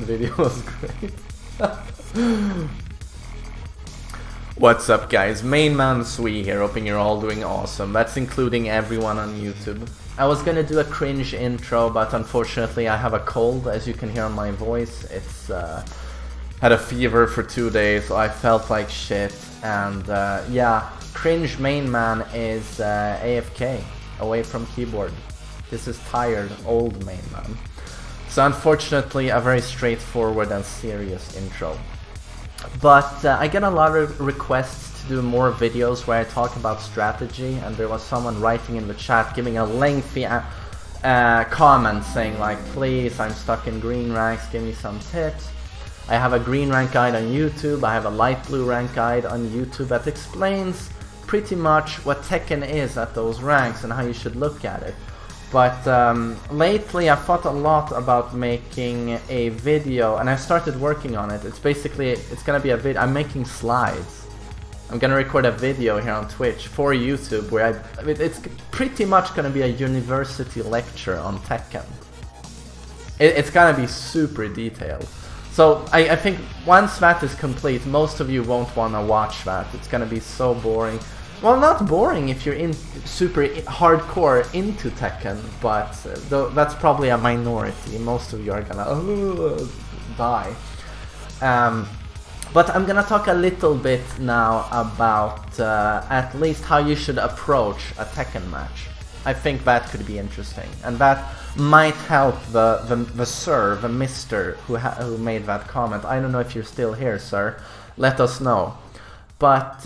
video was great. What's up guys, Main Man Sui here, hoping you're all doing awesome. That's including everyone on YouTube. I was gonna do a cringe intro, but unfortunately I have a cold, as you can hear on my voice. It's had a fever for 2 days, so I felt like shit. And yeah, cringe main man is AFK, away from keyboard. This is tired, old main man. So unfortunately a very straightforward and serious intro. But I get a lot of requests to do more videos where I talk about strategy, and there was someone writing in the chat giving a lengthy comment saying like, please, I'm stuck in green ranks, give me some tips. I have a green rank guide on YouTube, I have a light blue rank guide on YouTube that explains pretty much what Tekken is at those ranks and how you should look at it. But lately I've thought a lot about making a video, and I started working on it. It's basically, it's gonna be a video, I'm making slides. I'm gonna record a video here on Twitch for YouTube where it's pretty much gonna be a university lecture on Tekken. It's gonna be super detailed. So I think once that is complete, most of you won't wanna watch that. It's gonna be so boring. Well, not boring if you're in super hardcore into Tekken, but that's probably a minority. Most of you are gonna die. But I'm gonna talk a little bit now about at least how you should approach a Tekken match. I think that could be interesting, and that might help the sir, the mister who made that comment. I don't know if you're still here, sir. Let us know. But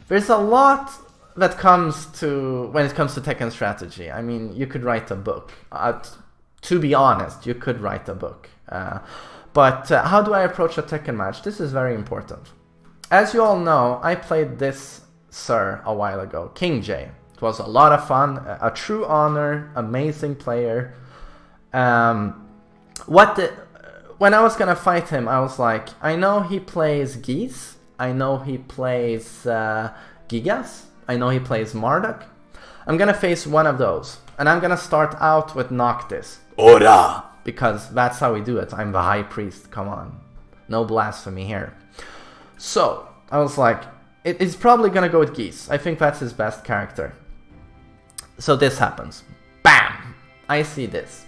there's a lot that comes to, when it comes to Tekken strategy. I mean, you could write a book. To be honest, you could write a book. But how do I approach a Tekken match? This is very important. As you all know, I played this sir a while ago, King J. It was a lot of fun, a true honor, amazing player. When I was gonna fight him, I was like, I know he plays Geese. I know he plays Gigas. I know he plays Marduk. I'm gonna face one of those. And I'm gonna start out with Noctis. Ora! Because that's how we do it. I'm the high priest, come on. No blasphemy here. So, I was like, it's probably gonna go with Geese. I think that's his best character. So this happens. Bam! I see this.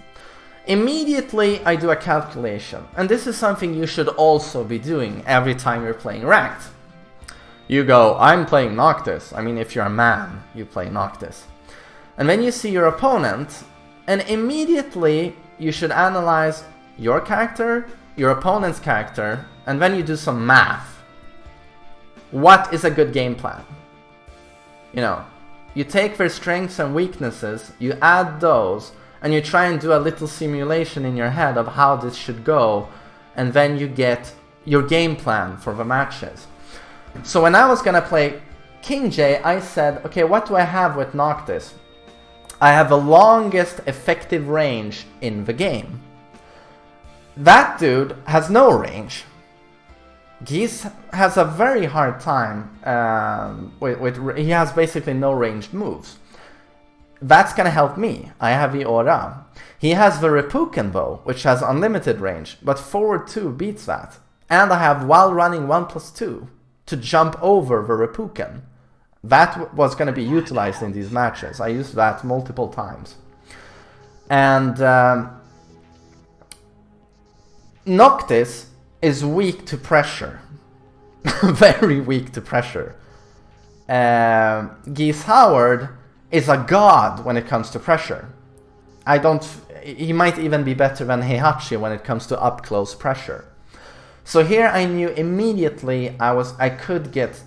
Immediately I do a calculation, and this is something you should also be doing every time you're playing ranked. You go, I'm playing Noctis. I mean, if you're a man, you play Noctis. And then you see your opponent, and immediately you should analyze your character, your opponent's character, and then you do some math. What is a good game plan? You know, you take their strengths and weaknesses, you add those, and you try and do a little simulation in your head of how this should go, and then you get your game plan for the matches. So when I was gonna play King J, I said, okay, what do I have with Noctis? I have the longest effective range in the game. That dude has no range. Geese has a very hard time, he has basically no ranged moves. That's gonna help me. I have the Aura. He has the Reppuken though, which has unlimited range, but forward 2 beats that. And I have while running 1+2 to jump over the Reppuken. That was gonna be utilized in these matches. I used that multiple times. And Noctis is weak to pressure. Very weak to pressure. Geese Howard is a god when it comes to pressure. He might even be better than Heihachi when it comes to up close pressure. So here I knew immediately I could get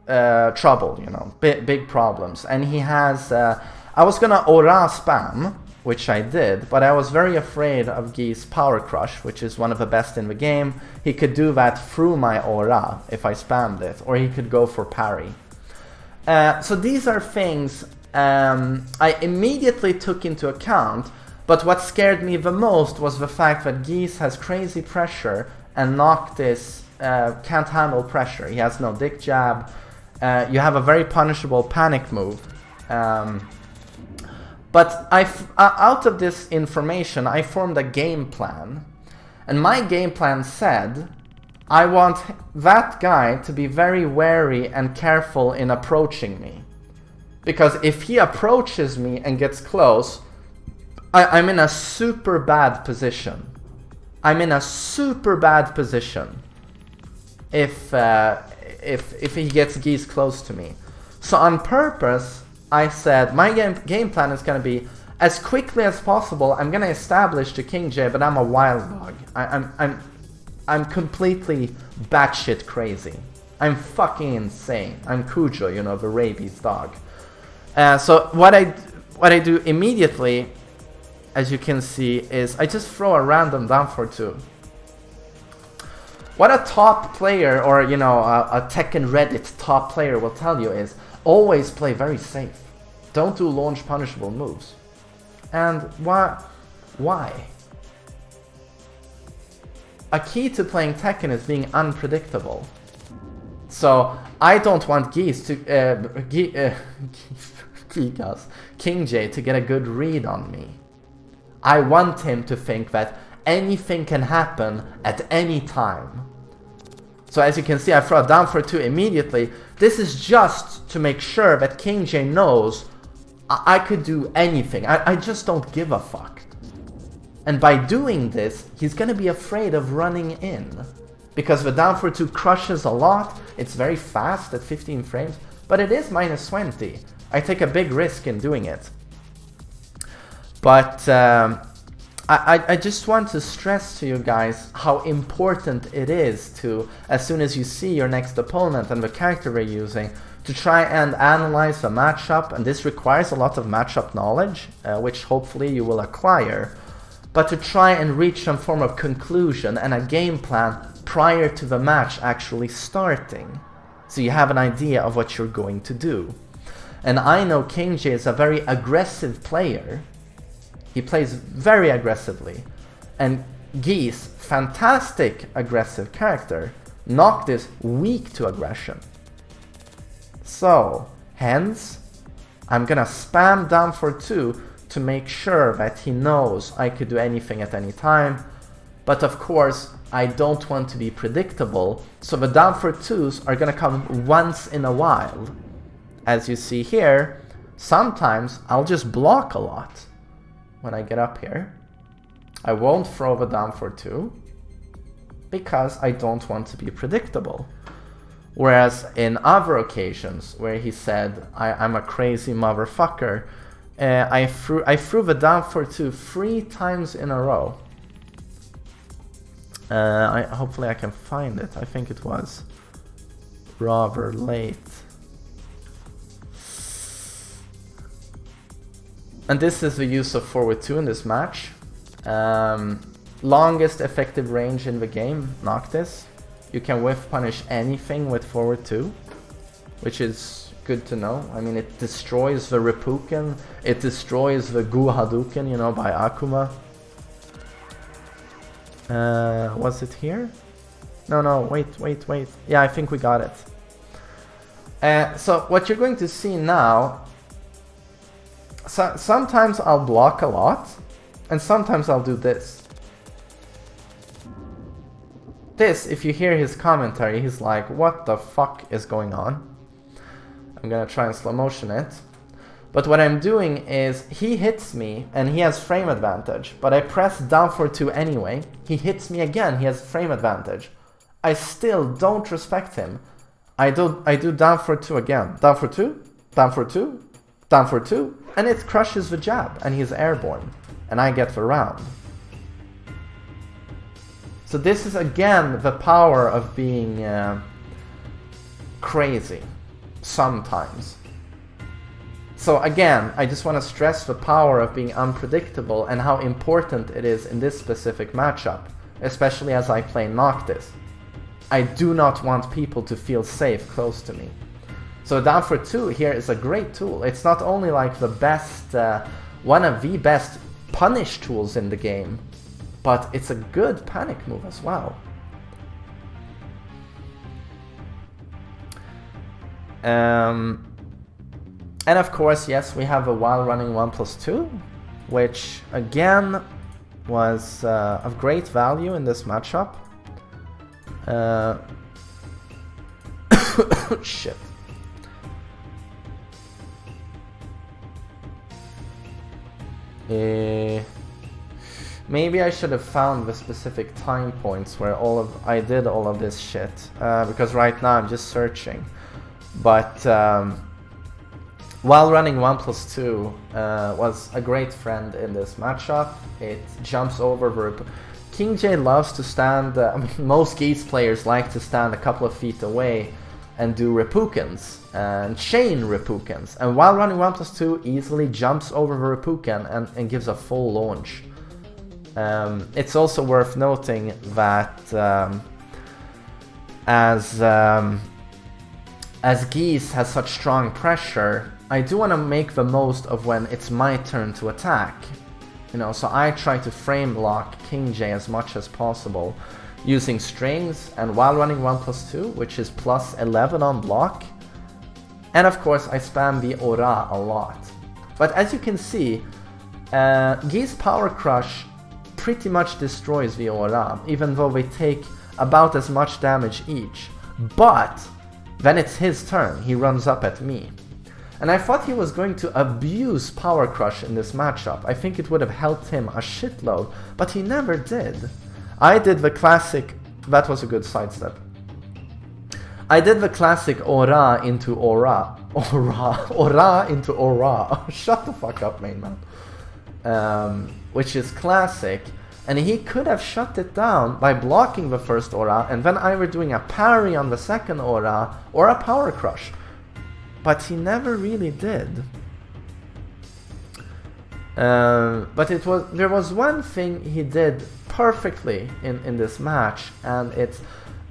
trouble, you know, big problems. And he has, I was gonna Aura spam, which I did, but I was very afraid of Geese Power Crush, which is one of the best in the game. He could do that through my Aura if I spammed it, or he could go for parry. So these are things I immediately took into account, but what scared me the most was the fact that Geese has crazy pressure and Noctis can't handle pressure. He has no dick jab. You have a very punishable panic move. But out of this information, I formed a game plan. And my game plan said, I want that guy to be very wary and careful in approaching me. Because if he approaches me and gets close, I'm in a super bad position. I'm in a super bad position if he gets Geese close to me. So on purpose, I said my game plan is going to be as quickly as possible. I'm going to establish to King J, but I'm a wild dog. I'm completely batshit crazy. I'm fucking insane. I'm Cujo, you know, the rabies dog. So what I do immediately, as you can see, is I just throw a random down for 2. What a top player, or you know, a Tekken Reddit top player will tell you is always play very safe. Don't do launch punishable moves. And why? A key to playing Tekken is being unpredictable. So I don't want Geese to King J to get a good read on me. I want him to think that anything can happen at any time. So as you can see, I throw it down for 2 immediately. This is just to make sure that King J knows I could do anything. I just don't give a fuck. And by doing this, he's gonna be afraid of running in. Because the down for 2 crushes a lot. It's very fast at 15 frames, but it is minus 20. I take a big risk in doing it. But I just want to stress to you guys how important it is to, as soon as you see your next opponent and the character we're using, to try and analyze the matchup. And this requires a lot of matchup knowledge, which hopefully you will acquire. But to try and reach some form of conclusion and a game plan prior to the match actually starting. So you have an idea of what you're going to do. And I know King J is a very aggressive player. He plays very aggressively. And Geese, fantastic aggressive character. Noctis, weak to aggression. So, hence, I'm gonna spam down for 2 to make sure that he knows I could do anything at any time. But of course, I don't want to be predictable, so the down for 2s are gonna come once in a while. As you see here, sometimes I'll just block a lot when I get up here. I won't throw the down for 2 because I don't want to be predictable. Whereas in other occasions where he said I'm a crazy motherfucker, I threw the down for 2 3 times in a row. Hopefully I can find it. I think it was rather late. And this is the use of forward 2 in this match. Longest effective range in the game, Noctis. You can whiff punish anything with forward 2, which is good to know. I mean, it destroys the Reppuken, it destroys the Gu Hadouken, you know, by Akuma. Was it here? No, wait. Yeah, I think we got it. So what you're going to see now, sometimes I'll block a lot, and sometimes I'll do this. This, if you hear his commentary, he's like, what the fuck is going on? I'm gonna try and slow motion it. But what I'm doing is, he hits me, and he has frame advantage, but I press down for 2 anyway. He hits me again, he has frame advantage. I still don't respect him. I do down for 2 again. Down for 2, down for 2, down for 2, and it crushes the jab, and he's airborne. And I get the round. So this is again the power of being crazy, sometimes. So again, I just want to stress the power of being unpredictable and how important it is in this specific matchup, especially as I play Noctis. I do not want people to feel safe close to me. So down for 2 here is a great tool. It's not only like the best, one of the best punish tools in the game, but it's a good panic move as well. And of course, yes, we have a while running 1+2, which again, was of great value in this matchup. Shit. Maybe I should have found the specific time points where I did all of this shit, because right now I'm just searching. But while running 1+2 was a great friend in this matchup. It jumps over King J loves to stand, I mean, most Geese players like to stand a couple of feet away and do Repukens and chain Repukens, and while running 1+2 easily jumps over the Repuken and gives a full launch. It's also worth noting that as Geese has such strong pressure, I do want to make the most of when it's my turn to attack. You know, so I try to frame block King J as much as possible using strings, and while running 1+2, which is +11 on block. And of course I spam the Aura a lot. But as you can see, Geese Power Crush pretty much destroys the Aura, even though they take about as much damage each. But then it's his turn, he runs up at me. And I thought he was going to abuse Power Crush in this matchup. I think it would have helped him a shitload, but he never did. I did the classic, that was a good sidestep. I did the classic Aura into Aura. Aura into Aura. Shut the fuck up, main man. Which is classic. And he could have shut it down by blocking the first Aura and then either doing a parry on the second Aura or a Power Crush. But he never really did. But there was one thing he did perfectly in this match, and it's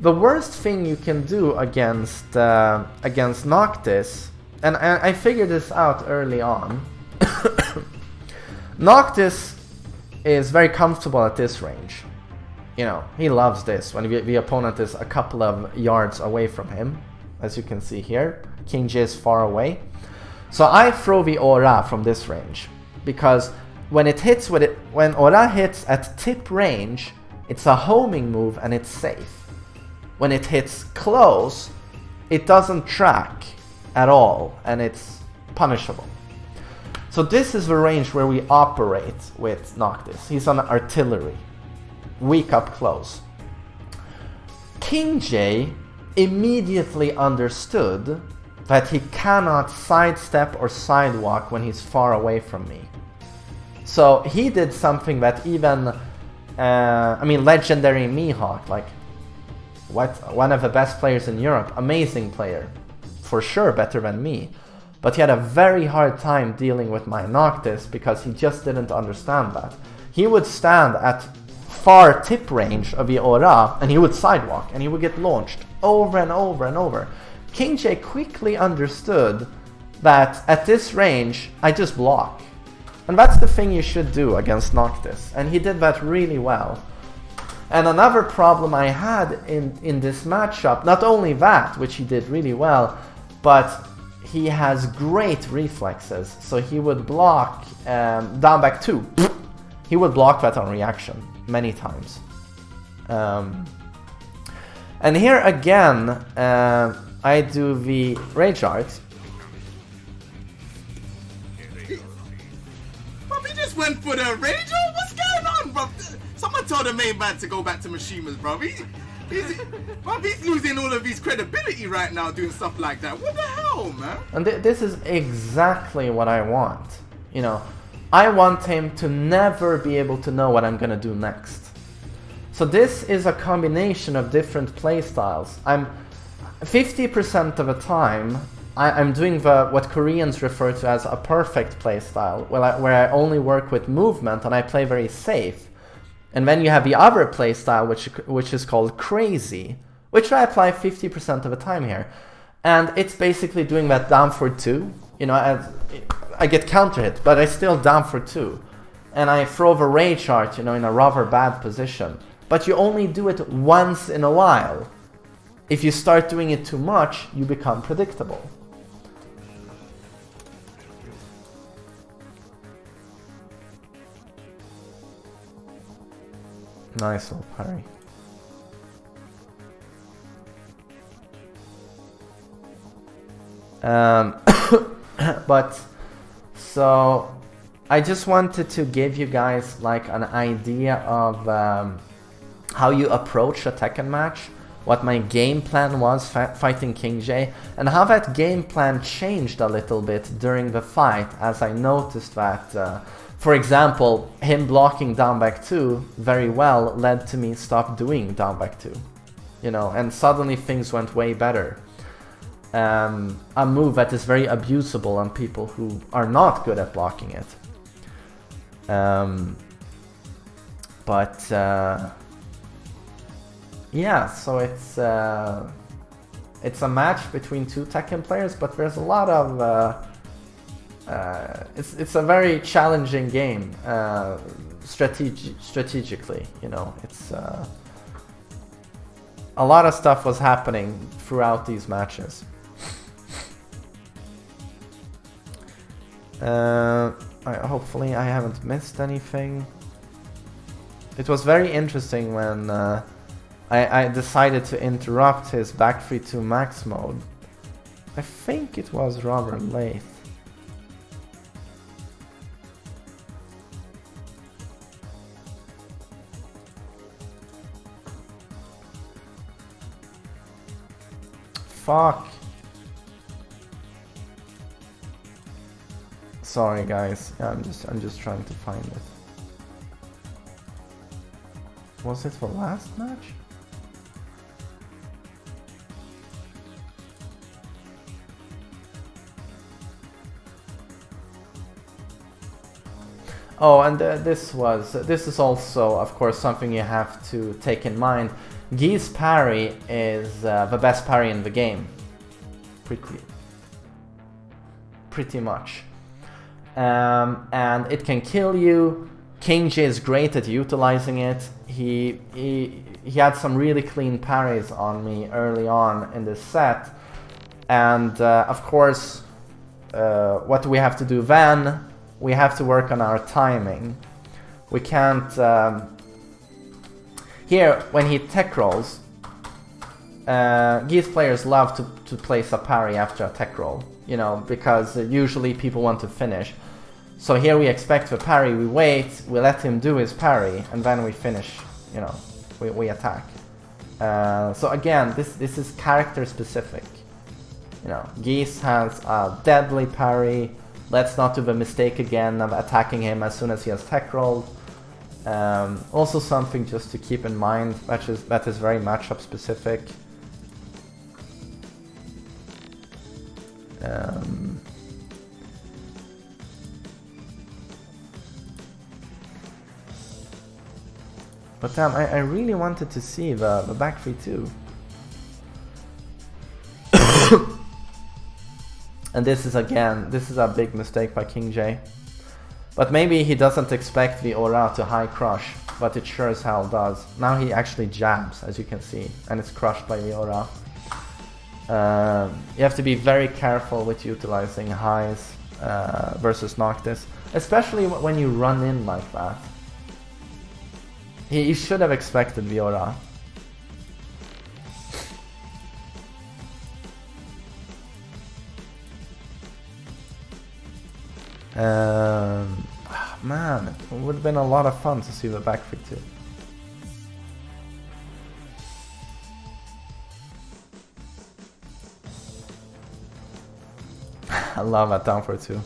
the worst thing you can do against Noctis. And I figured this out early on. Noctis is very comfortable at this range. You know, he loves this when the opponent is a couple of yards away from him. As you can see here, King J is far away. So I throw the Aura from this range, because when Aura hits at tip range, it's a homing move and it's safe. When it hits close, it doesn't track at all and it's punishable. So this is the range where we operate with Noctis. He's on artillery, weak up close. King J immediately understood that he cannot sidestep or sidewalk when he's far away from me. So he did something that even, legendary Mihawk, like one of the best players in Europe, amazing player, for sure better than me. But he had a very hard time dealing with my Noctis because he just didn't understand that. He would stand at far tip range of the Aura and he would sidewalk and he would get launched over and over and over. King J quickly understood that at this range, I just block. And that's the thing you should do against Noctis. And he did that really well. And another problem I had in this matchup, not only that, which he did really well, but he has great reflexes. So he would block down back 2. He would block that on reaction many times. And here again, I do the Rage Art. Bro, he just went for the Rage Art? What's going on, bro? Someone told the main man to go back to Mishima's, bro. He's losing all of his credibility right now doing stuff like that. What the hell, man? And this is exactly what I want. You know, I want him to never be able to know what I'm gonna do next. So this is a combination of different playstyles. 50% of the time, I'm doing what Koreans refer to as a perfect playstyle, where I only work with movement and I play very safe. And then you have the other playstyle, which is called crazy, which I apply 50% of the time here. And it's basically doing that down for 2. You know, I get counter hit, but I still down for 2. And I throw the Rage Art, you know, in a rather bad position. But you only do it once in a while. If you start doing it too much, you become predictable. Nice little parry. But so I just wanted to give you guys like an idea of how you approach a Tekken match, what my game plan was fighting King J, and how that game plan changed a little bit during the fight, as I noticed that, for example, him blocking down back 2 very well led to me stop doing down back 2, you know, and suddenly things went way better. A move that is very abusable on people who are not good at blocking it. Yeah, so it's a match between 2 Tekken players, but there's a lot of it's a very challenging game strategically, you know. It's a lot of stuff was happening throughout these matches. Hopefully I haven't missed anything. It was very interesting when I decided to interrupt his back 3-2 max mode. I think it was Robert Lath. Fuck. Sorry guys, yeah, I'm just trying to find it. Was it the last match? Oh, and this is also, of course, something you have to take in mind. Geese parry is the best parry in the game, pretty much. And it can kill you. King J is great at utilizing it. He had some really clean parries on me early on in this set, and of course, what do we have to do then? We have to work on our timing. We can't. Here, when he tech rolls, Geese players love to place a parry after a tech roll, you know, because usually people want to finish. So here we expect the parry, we wait, we let him do his parry, and then we finish, you know, we attack. So again, this is character specific. You know, Geese has a deadly parry. Let's not do the mistake again of attacking him as soon as he has tech rolled. Also something just to keep in mind, that is very matchup specific. But damn, I really wanted to see the back 3-2. And this is a big mistake by King J. But maybe he doesn't expect the aura to high crush, but it sure as hell does. Now he actually jabs, as you can see, and it's crushed by the aura. You have to be very careful with utilizing highs versus Noctis, especially when you run in like that. He should have expected the aura. Man, it would have been a lot of fun to see the back 3-2. I love that down for 2.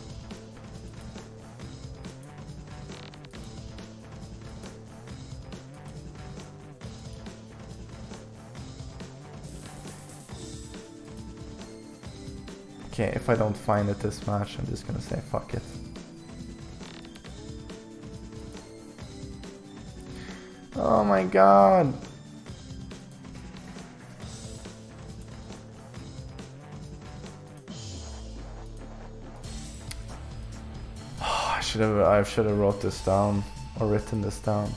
Okay, if I don't find it this match, I'm just gonna say fuck it. Oh my god! I should have wrote this down or written this down.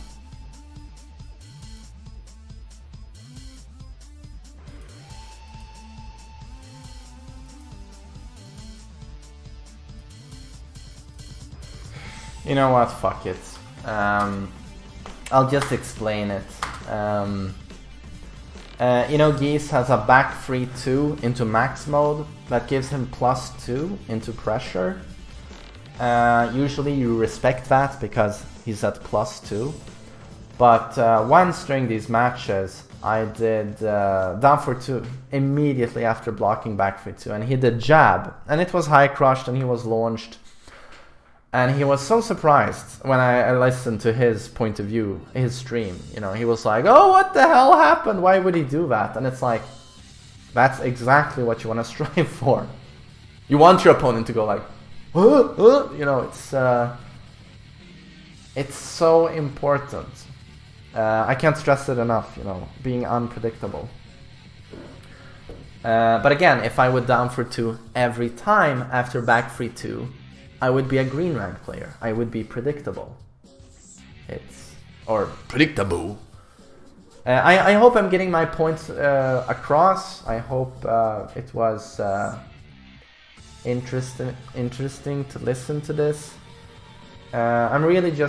You know what? Fuck it. I'll just explain it. You know, Geese has a back 3-2 into max mode that gives him +2 into pressure. Usually you respect that because he's at +2. But once during these matches, I did down for 2 immediately after blocking back 3-2, and he did jab, and it was high crushed and he was launched. And he was so surprised when I listened to his point of view, his stream. You know, he was like, "Oh, what the hell happened? Why would he do that?" And it's like, that's exactly what you want to strive for. You want your opponent to go like, you know, it's so important. I can't stress it enough, you know, being unpredictable. But again, if I would down for 2 every time after back 3-2, I would be a green rank player. I would be predictable. Or predictable. I hope I'm getting my points across. I hope it was interesting to listen to this. I'm really just